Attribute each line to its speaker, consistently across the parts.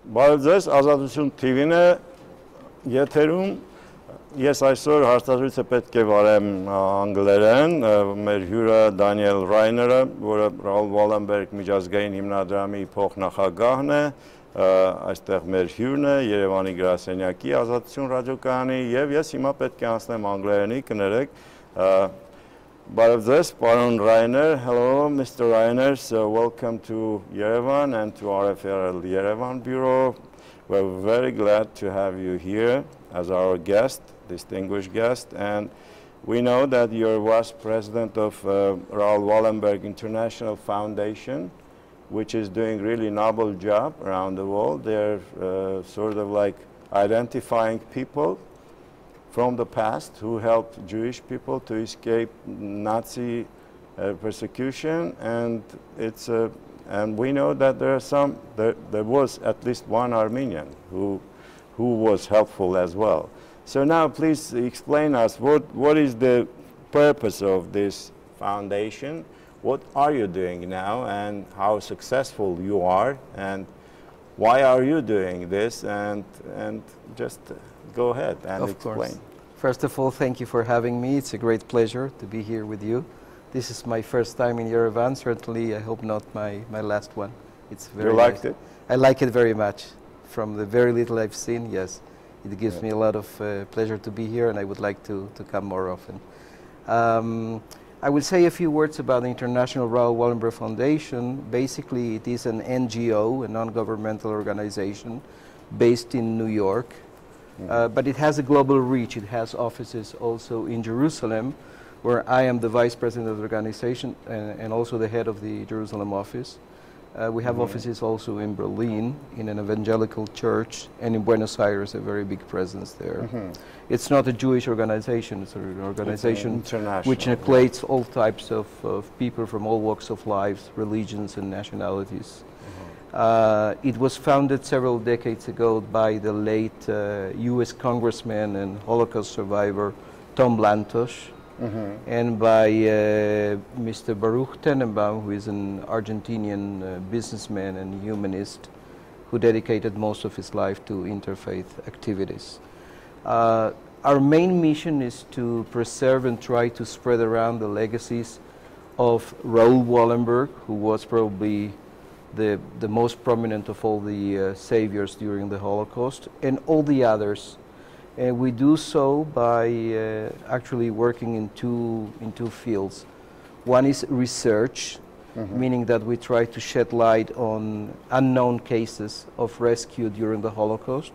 Speaker 1: Բարև ձեզ, Azatutyun TV-ն է եթերում։ Ես այսօր հարցազրույցը պետք է վարեմ անգլերեն, մեր հյուրը Դանիել Ռայները, որը Raoul Wallenberg միջազգային հիմնադրամի փոխնախագահն է, այստեղ մեր հյուրն է, Երևանի գրասենյակի Ազատություն ռադիոկայանի, եւ ես հիմա պետք է անցնեմ անգլերենի, կներեք։ Բարև ձեզ, պարոն Reiner. Hello, Mr. Reiner. So welcome to Yerevan and to RFL Yerevan Bureau. We're very glad to have you here as our guest, distinguished guest. And we know that you're vice president of Raoul Wallenberg International Foundation, which is doing really noble job around the world. They're sort of like identifying people from the past who helped Jewish people to escape Nazi persecution, and and we know that there was at least one Armenian who was helpful as well. So now please explain us what is the purpose of this foundation, what are you doing now, and how successful you are, and why are you doing this, and just go ahead and explain.
Speaker 2: Course. First of all, thank you for having me. It's a great pleasure to be here with you. This is my first time in Yerevan. Certainly, I hope not my last one. It's very
Speaker 1: You liked it?
Speaker 2: I like it very much. From the very little I've seen, yes. It gives me a lot of pleasure to be here, and I would like to come more often. I will say a few words about the International Raoul Wallenberg Foundation. Basically, it is an NGO, a non-governmental organization based in New York. But it has a global reach. It has offices also in Jerusalem, where I am the vice president of the organization and also the head of the Jerusalem office. We have offices also in Berlin, in an evangelical church, and in Buenos Aires, a very big presence there. It's not a Jewish organization, it's an organization which includes all types of people from all walks of life, religions and nationalities. It was founded several decades ago by the late U.S. Congressman and Holocaust survivor Tom Lantos, and by Mr. Baruch Tenenbaum, who is an Argentinian businessman and humanist who dedicated most of his life to interfaith activities. Our main mission is to preserve and try to spread around the legacies of Raoul Wallenberg, who was probably the most prominent of all the saviors during the Holocaust, and all the others. And we do so by actually working in two fields. One is research, meaning that we try to shed light on unknown cases of rescue during the Holocaust.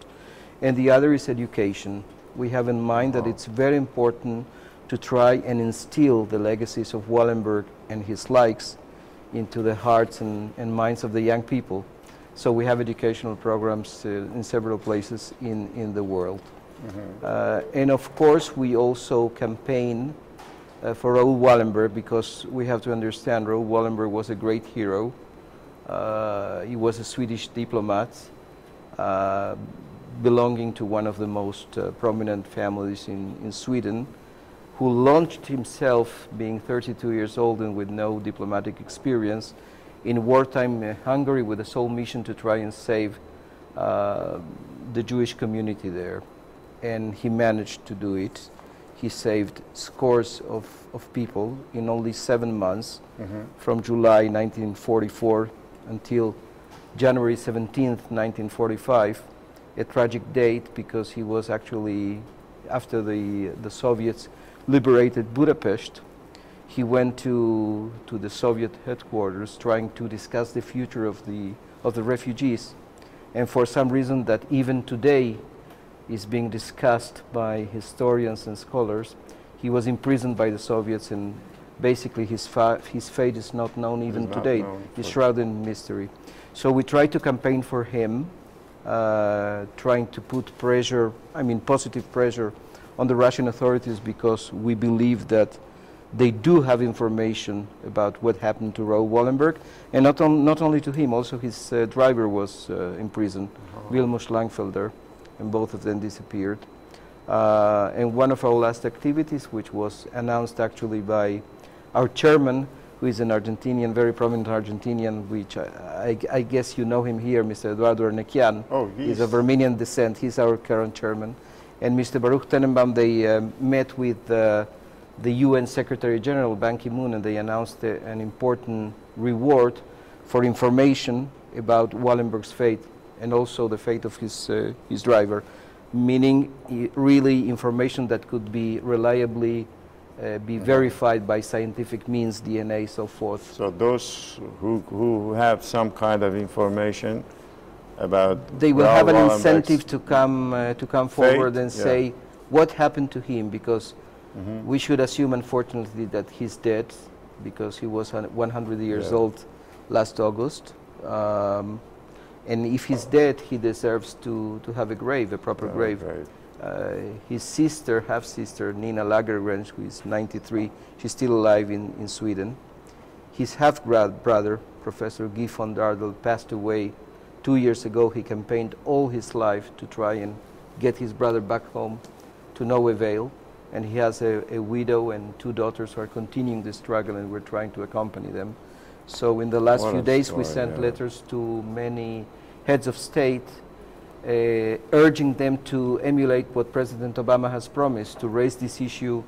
Speaker 2: And the other is education. We have in mind that it's very important to try and instill the legacies of Wallenberg and his likes into the hearts and minds of the young people. So we have educational programs in several places in the world. And of course, we also campaign for Raoul Wallenberg, because we have to understand Raoul Wallenberg was a great hero. He was a Swedish diplomat belonging to one of the most prominent families in Sweden, who launched himself, being 32 years old and with no diplomatic experience, in wartime Hungary with the sole mission to try and save the Jewish community there. And he managed to do it. He saved scores of people in only 7 months, from July 1944 until January 17th, 1945, a tragic date because he was actually, after the Soviets liberated Budapest, he went to the Soviet headquarters trying to discuss the future of the refugees, and for some reason that even today is being discussed by historians and scholars, he was imprisoned by the Soviets, and basically his fate is not known even today. He's shrouded in mystery. So we try to campaign for him, trying to put pressure, positive pressure on the Russian authorities, because we believe that they do have information about what happened to Raoul Wallenberg, and not only to him, also his driver was in prison, Wilhelmus Langfelder, and both of them disappeared. And one of our last activities, which was announced actually by our chairman, who is an Argentinian, very prominent Argentinian, which I guess you know him here, Mr. Eduardo Ernequian.
Speaker 1: Oh,
Speaker 2: he's of Armenian descent. He's our current chairman. And Mr. Baruch Tenenbaum, they met with the UN Secretary General, Ban Ki-moon, and they announced an important reward for information about Wallenberg's fate and also the fate of his driver, meaning really information that could be reliably be verified by scientific means, DNA, so forth.
Speaker 1: So those who have some kind of information about
Speaker 2: they will
Speaker 1: Raoul
Speaker 2: have an
Speaker 1: Wallenberg's
Speaker 2: incentive to come forward and say what happened to him, because we should assume, unfortunately, that he's dead, because he was 100 years old last August. And if he's dead, he deserves to have a grave, a proper grave. His sister, half-sister, Nina Lagergren, who is 93, she's still alive in Sweden. His half-brother, Professor Guy von Dardel, passed away 2 years ago. He campaigned all his life to try and get his brother back home, to no avail. And he has a widow and 2 daughters who are continuing the struggle, and we're trying to accompany them. So in the last few days, we sent letters to many heads of state, urging them to emulate what President Obama has promised, to raise this issue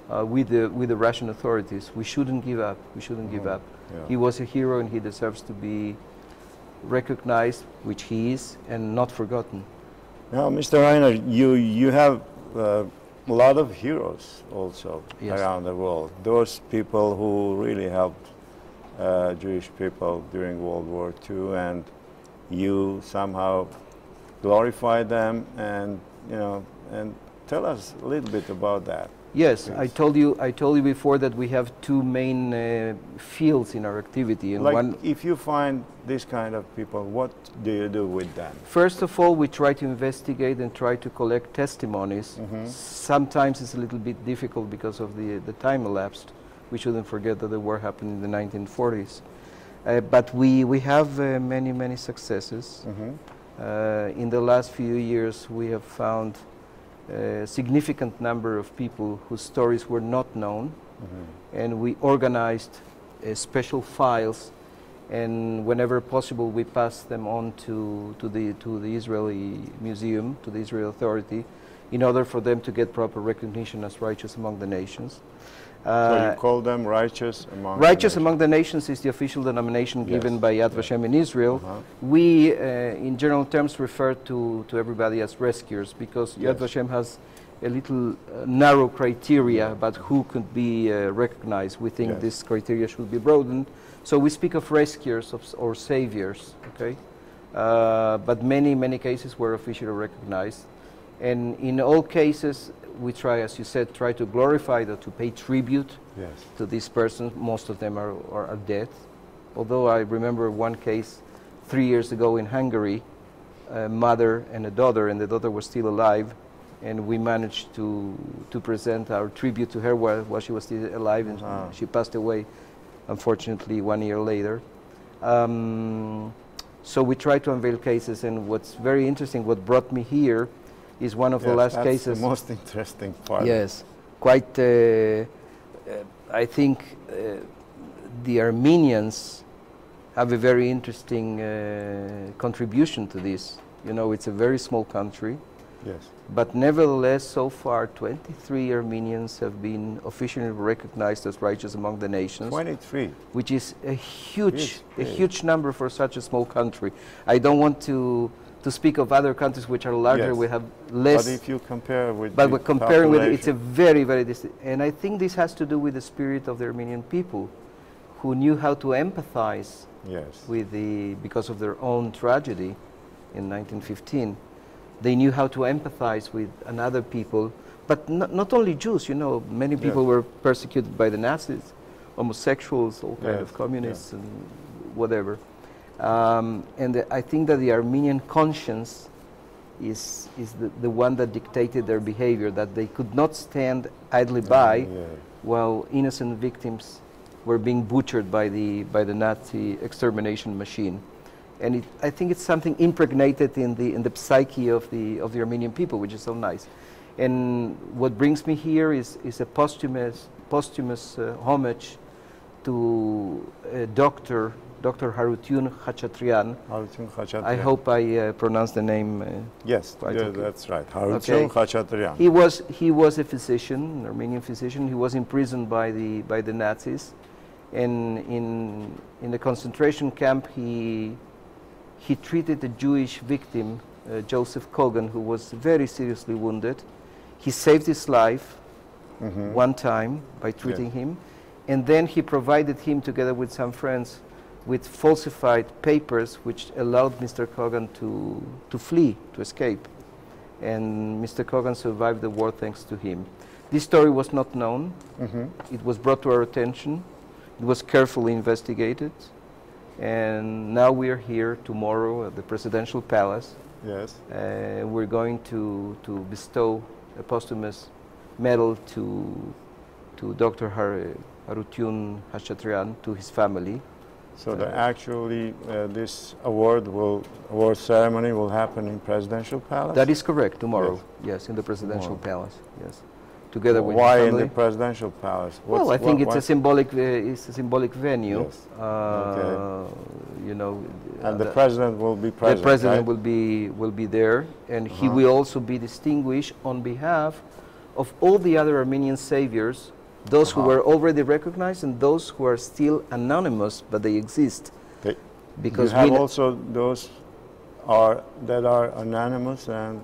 Speaker 2: with the Russian authorities. We shouldn't give up. We shouldn't give up. He was a hero, and he deserves to be recognized, which he is, and not forgotten.
Speaker 1: Now, Mr. Reiner, you have a lot of heroes also around the world. Those people who really helped Jewish people during World War II, and you somehow glorify them, and and tell us a little bit about that.
Speaker 2: Yes,
Speaker 1: please.
Speaker 2: I told you before that we have 2 main fields in our activity, and
Speaker 1: like, if you find this kind of people, what do you do with them?
Speaker 2: First of all, we try to investigate and try to collect testimonies. Sometimes it's a little bit difficult because of the time elapsed. We shouldn't forget that the war happened in the 1940s. But we have many successes. In the last few years, we have found a significant number of people whose stories were not known, and we organized special files, and whenever possible, we pass them on to the Israeli museum, to the Israeli authority, in order for them to get proper recognition as righteous among the nations.
Speaker 1: So you call them righteous among the nations?
Speaker 2: Righteous among the nations is the official denomination given by Yad Vashem in Israel. We, in general terms, refer to everybody as rescuers, because Yad Vashem has a little narrow criteria about who could be recognized. We think this criteria should be broadened. So we speak of rescuers or saviors, okay? But many cases were officially recognized. And in all cases, we try, as you said, to glorify, to pay tribute to these persons. Most of them are dead. Although I remember one case 3 years ago in Hungary, a mother and a daughter, and the daughter was still alive, and we managed to present our tribute to her while she was still alive, and she passed away, unfortunately, 1 year later. So we try to unveil cases, and what's very interesting, what brought me here, is one of the last cases.
Speaker 1: That's the most interesting part.
Speaker 2: Yes, quite. I think the Armenians have a very interesting contribution to this. You know, it's a very small country.
Speaker 1: Yes.
Speaker 2: But nevertheless, so far, 23 Armenians have been officially recognized as righteous among the nations. 23. Which is a huge number for such a small country. I don't want to speak of other countries which are larger, we have less.
Speaker 1: But if you compare with
Speaker 2: we're comparing with, it's a very distant. And I think this has to do with the spirit of the Armenian people, who knew how to empathize with because of their own tragedy in 1915. They knew how to empathize with another people, but not only Jews, you know, many people were persecuted by the Nazis, homosexuals, all kind of communists and whatever. And I think that the Armenian conscience is the one that dictated their behavior, that they could not stand idly by while innocent victims were being butchered by the Nazi extermination machine. And I think it's something impregnated in the psyche of the Armenian people, which is so nice. And what brings me here is a posthumous homage to Dr. Harutyun Khachatrian.
Speaker 1: Harutyun Khachatrian.
Speaker 2: I hope I pronounced the name
Speaker 1: yes,
Speaker 2: quite
Speaker 1: yeah,
Speaker 2: okay.
Speaker 1: That's right. Harutyun Khachatrian.
Speaker 2: He was a physician, an Armenian physician. He was imprisoned by the Nazis, and in the concentration camp he treated a Jewish victim, Joseph Kogan, who was very seriously wounded. He saved his life one time by treating him, and then he provided him, together with some friends, with falsified papers which allowed Mr. Kogan to flee, to escape. And Mr. Kogan survived the war thanks to him. This story was not known. It was brought to our attention. It was carefully investigated. And now we are here tomorrow at the Presidential Palace.
Speaker 1: Yes.
Speaker 2: We're going to bestow a posthumous medal to Dr. Harutyun Khachatrian, to his family.
Speaker 1: So actually this award ceremony will happen in Presidential Palace?
Speaker 2: That is correct, tomorrow. Yes, in the Presidential Palace, yes. Together with
Speaker 1: why
Speaker 2: his
Speaker 1: in
Speaker 2: family.
Speaker 1: the Presidential Palace?
Speaker 2: Well, I think it's a symbolic venue.
Speaker 1: Yes.
Speaker 2: You know,
Speaker 1: and the president will be present.
Speaker 2: The president
Speaker 1: right?
Speaker 2: will be there, and he will also be distinguished on behalf of all the other Armenian saviors, those who were already recognized and those who are still anonymous, but they exist. Because
Speaker 1: you have also those that are anonymous, and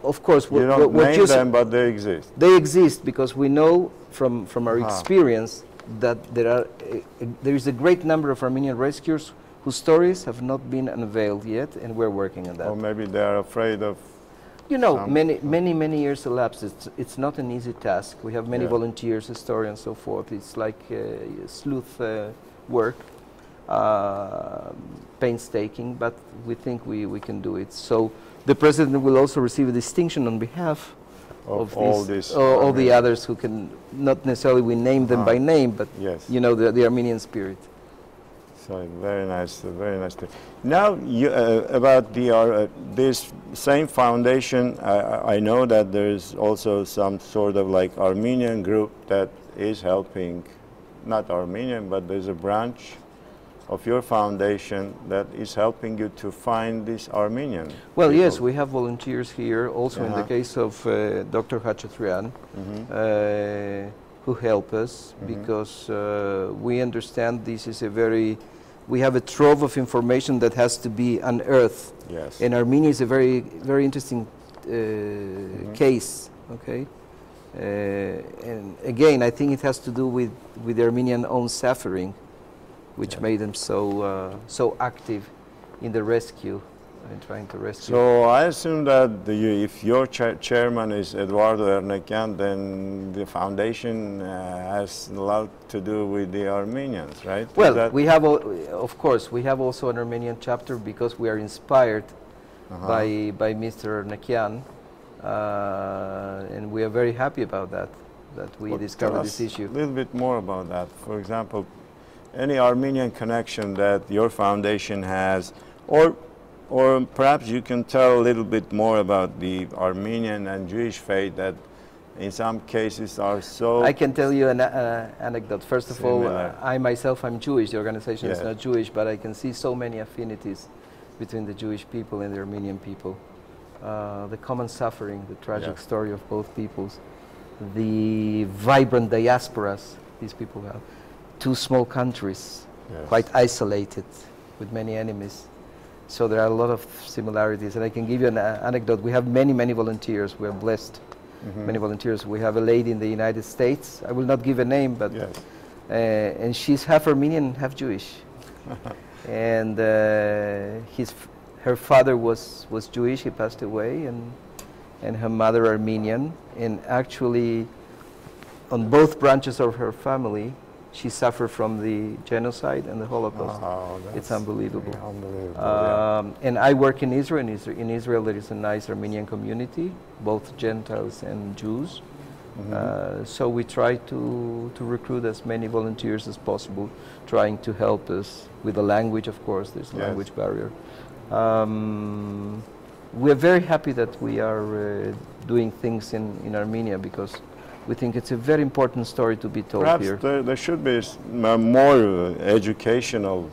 Speaker 2: of course,
Speaker 1: you don't name them, but they exist.
Speaker 2: They exist because we know from our experience that there is a great number of Armenian rescuers whose stories have not been unveiled yet, and we're working on that.
Speaker 1: Or maybe they are afraid of.
Speaker 2: You know, many years elapsed. It's not an easy task. We have many volunteers, historians, and so forth. It's like sleuth work, painstaking, but we think we can do it. So the president will also receive a distinction on behalf of all the others who can, not necessarily we name them by name, but you know, the Armenian spirit.
Speaker 1: So very nice, very nice. Now, about this same foundation, I know that there is also some sort of like Armenian group that is helping, not Armenian, but there's a branch of your foundation that is helping you to find these Armenian
Speaker 2: Well,
Speaker 1: people.
Speaker 2: yes, we have volunteers here, also in the case of Dr. Khachatrian, who help us because we understand this is we have a trove of information that has to be unearthed.
Speaker 1: Yes.
Speaker 2: And Armenia is a very interesting case, okay? And again, I think it has to do with the Armenian own suffering, which made them so active in the rescue and trying to rescue.
Speaker 1: So I assume that if your chairman is Eduardo Ernekian, then the foundation has a lot to do with the Armenians, right?
Speaker 2: Well, we have, of course, we have also an Armenian chapter because we are inspired by Mr. Ernekian, and we are very happy about that we discovered this issue.
Speaker 1: A little bit more about that. For example, any Armenian connection that your foundation has, or perhaps you can tell a little bit more about the Armenian and Jewish faith that in some cases are so...
Speaker 2: I can tell you an anecdote. First of all, I myself, I'm Jewish. The organization is not Jewish, but I can see so many affinities between the Jewish people and the Armenian people. The common suffering, the tragic story of both peoples, the vibrant diasporas these people have. Two small countries, quite isolated, with many enemies. So there are a lot of similarities, and I can give you an anecdote. We have many volunteers. We are blessed, many volunteers. We have a lady in the United States. I will not give a name, but and she's half Armenian, half Jewish. And her father was Jewish. He passed away, and her mother Armenian. And actually, on both branches of her family, she suffered from the genocide and the Holocaust. It's unbelievable. And I work in Israel. In Israel, there is a nice Armenian community, both Gentiles and Jews. So we try to recruit as many volunteers as possible, trying to help us with the language, of course. There's a language barrier. We're very happy that we are doing things in Armenia because we think it's a very important story to be told
Speaker 1: Perhaps
Speaker 2: here.
Speaker 1: there should be more educational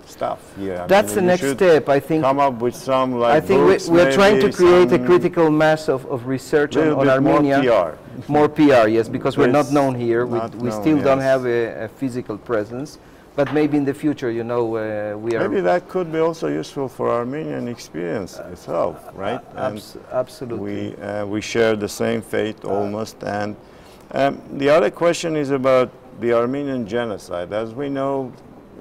Speaker 1: stuff here.
Speaker 2: That's the next step, I think.
Speaker 1: Come up with some, like,
Speaker 2: I think
Speaker 1: books,
Speaker 2: we're trying to create a
Speaker 1: some
Speaker 2: critical mass of research on Armenia.
Speaker 1: more PR.
Speaker 2: More PR, yes, because we're not known here.
Speaker 1: Not
Speaker 2: We
Speaker 1: known,
Speaker 2: still don't
Speaker 1: yes.
Speaker 2: have a physical presence. But maybe in the future, you know, we are...
Speaker 1: Maybe that could be also useful for Armenian experience itself, right?
Speaker 2: Absolutely.
Speaker 1: We share the same fate almost. And the other question is about the Armenian genocide. As we know,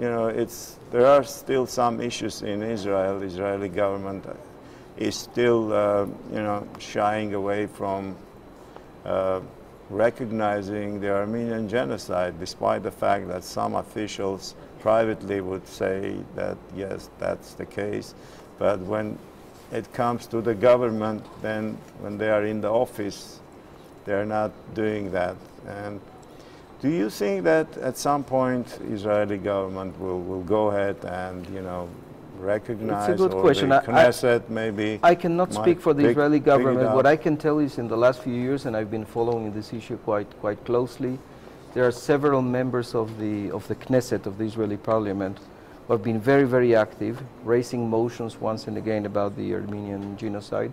Speaker 1: you know, there are still some issues in Israel. The Israeli government is still, you know, shying away from recognizing the Armenian genocide, despite the fact that some officials privately would say that, yes, that's the case. But when it comes to the government, then when they are in the office, they're not doing that. And do you think that at some point Israeli government will go ahead and, you know, recognize,
Speaker 2: it's a good
Speaker 1: or
Speaker 2: question.
Speaker 1: the Knesset maybe?
Speaker 2: I cannot speak for the Israeli government. What
Speaker 1: I
Speaker 2: I can tell is in the last few years, and I've been following this issue quite closely, there are several members of the Knesset, of the Israeli parliament, who have been very active, raising motions once and again about the Armenian genocide.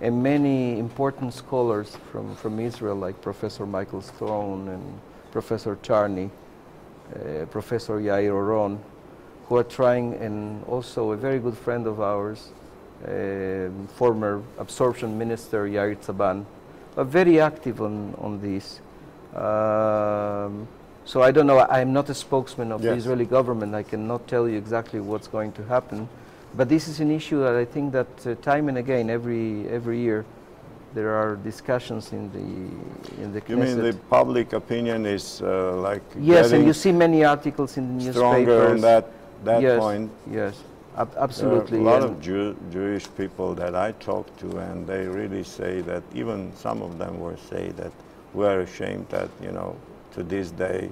Speaker 2: And many important scholars from Israel, like Professor Michael Throne and Professor Charny, Professor Yair Oron, who are trying, and also a very good friend of ours, former absorption minister Yair Tzaban, are very active on this. So I don't know, I'm not a spokesman of the Israeli government. I cannot tell you exactly what's going to happen. But this is an issue that I think that time and again, every year, there are discussions in the Knesset.
Speaker 1: You mean the public opinion is like
Speaker 2: yes, and you see many articles in the
Speaker 1: stronger
Speaker 2: newspapers.
Speaker 1: on that point.
Speaker 2: Yes, absolutely.
Speaker 1: There are a lot of Jewish people that I talk to, and they really say that, even some of them will say that we're ashamed that, you know, to this day,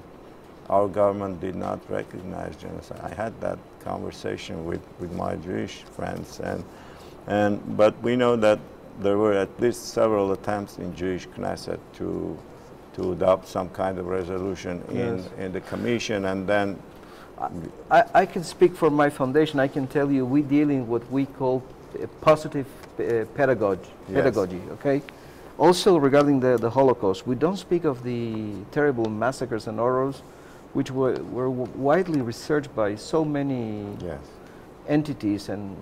Speaker 1: our government did not recognize genocide. I had that conversation with my Jewish friends, but we know that there were at least several attempts in Jewish Knesset to adopt some kind of resolution in the commission, and then
Speaker 2: I can speak for my foundation. I can tell you we deal in what we call positive pedagogy, okay? Also regarding the Holocaust, we don't speak of the terrible massacres and horrors which were widely researched by so many entities and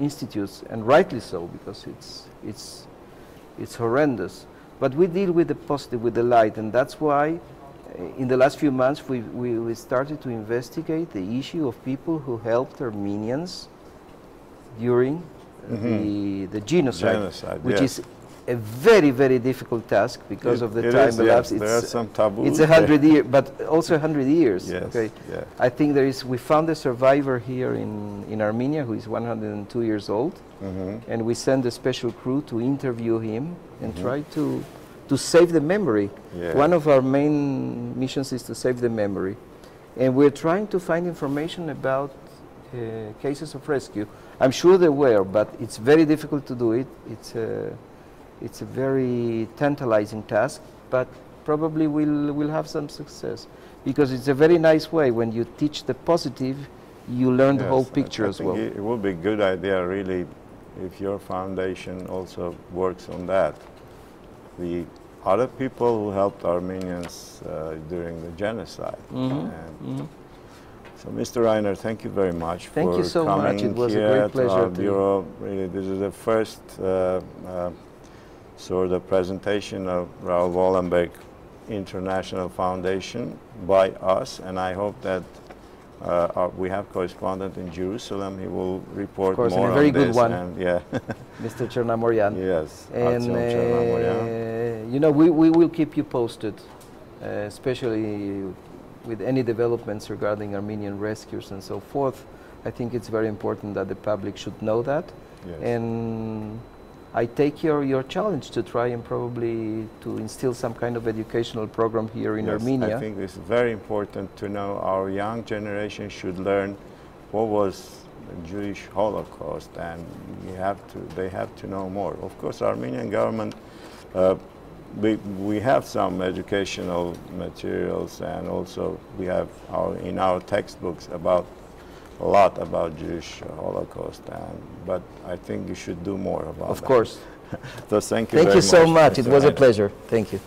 Speaker 2: institutes, and rightly so, because it's horrendous. But we deal with the positive, with the light, and that's why in the last few months we started to investigate the issue of people who helped Armenians during the genocide, which is a very difficult task because of the time elapsed.
Speaker 1: There are some taboos.
Speaker 2: It's 100 years, but also 100 years.
Speaker 1: Yes,
Speaker 2: okay.
Speaker 1: yeah.
Speaker 2: I think we found a survivor here in Armenia who is 102 years old, and we sent a special crew to interview him and try to save the memory.
Speaker 1: Yeah.
Speaker 2: One of our main missions is to save the memory, and we're trying to find information about cases of rescue. I'm sure there were, but it's very difficult to do it. It's a very tantalizing task, but probably we'll have some success, because it's a very nice way. When you teach the positive, you learn the whole picture as well.
Speaker 1: It would be a good idea, really, if your foundation also works on that. The other people who helped Armenians during the genocide. So, Mr. Reiner, thank you very much for coming.
Speaker 2: Thank you so much. It was a
Speaker 1: here
Speaker 2: great pleasure
Speaker 1: to our bureau. Really, this is the first sort of presentation of Raoul Wallenberg International Foundation by us, and I hope that we have correspondent in Jerusalem. He will report more on this.
Speaker 2: Of course, and a very good one.
Speaker 1: And,
Speaker 2: Mr. Chernamorian.
Speaker 1: Yes,
Speaker 2: and you know, we will keep you posted, especially with any developments regarding Armenian rescues and so forth. I think it's very important that the public should know that.
Speaker 1: Yes.
Speaker 2: And I take your challenge to try and probably to instill some kind of educational program here in Armenia.
Speaker 1: I think it's very important to know. Our young generation should learn what was the Jewish Holocaust, and they have to know more. Of course, Armenian government we have some educational materials, and also we have in our textbooks a lot about Jewish Holocaust, but I think you should do more about that.
Speaker 2: Of course.
Speaker 1: So thank you
Speaker 2: Thank
Speaker 1: very
Speaker 2: you so much.
Speaker 1: Mr.
Speaker 2: It was a
Speaker 1: Hayden.
Speaker 2: pleasure. Thank you.